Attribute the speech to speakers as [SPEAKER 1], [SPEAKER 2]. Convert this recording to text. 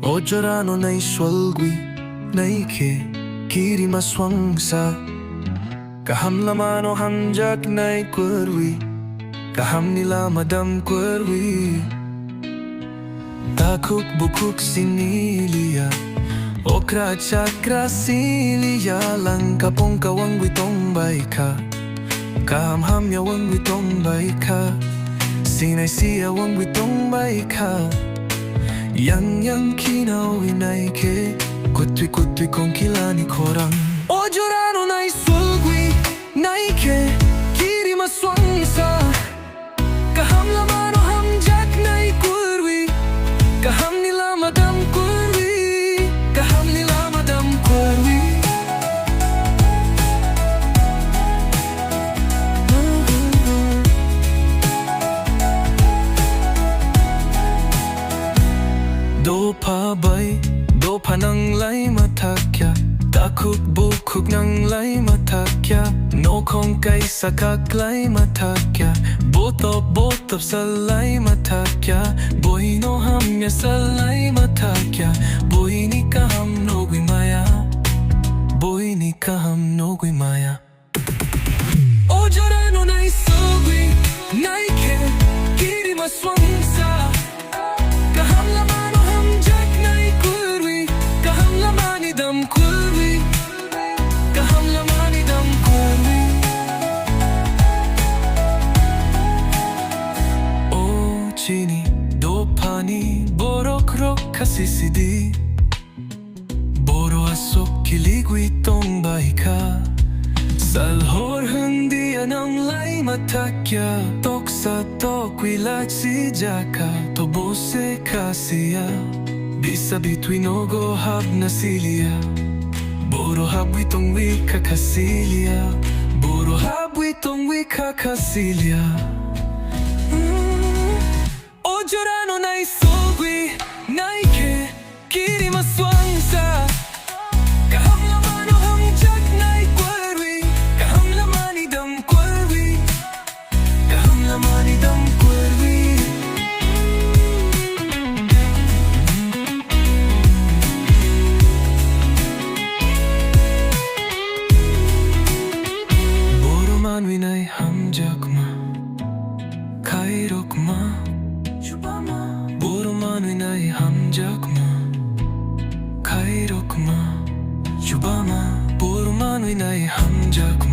[SPEAKER 1] Ojorano nay swalgwi nay ke kiri maswangsa Kahamlamano hamjak nay kwrwi Kahamni dum kwrwi Takuk bukuk sinilia Okra chakra silia Langka pongka wangwi tongbaika Kaham ya wangwi tongbaika Sinay siya wangwi tongbaika Yang kinaw inay ke Kutwi kong kilani korang Ojorano nay sulgwi nay ke Kiri maswangsa Kahamlamano hamjak nay kwrwi Kahamni dum kwrwi Kahamni dum kwrwi Do pa bay, do pa nang lay matakya Takuk bukuk nang lay matakya No kong kay sakak lay matakya Botop sa lay matakya Boy no hamya sa lay matakya Boy ni kaham no maya Boy ni kaham no maya Ojorano nay sugwi nay ke kiri maswangsa Kahamlamano hamjak nay kwrwi Kahamni dum kwrwi Kahamni dum kwrwi O chini do pani borok rok kasisidi Boro asok kiligwi tongbaika Salhor hindi anang lay matakya Toksa tokwi laksi jaka Tobose kasiya Bisa between ogo hab na silia Boro habwi tongwi kakasilia Boro habwi tongwi kakasilia Ojorano nay sugwi nay ke kiri maswangsa Kahamlamano hamjak nay kwrwi Kahamni dum kwrwi Kahamni dum kwrwi Boro manwi nay hamjak ma kairok ma Boro manwi nay hamjak ma kairok ma Boro manwi nay hamjak ma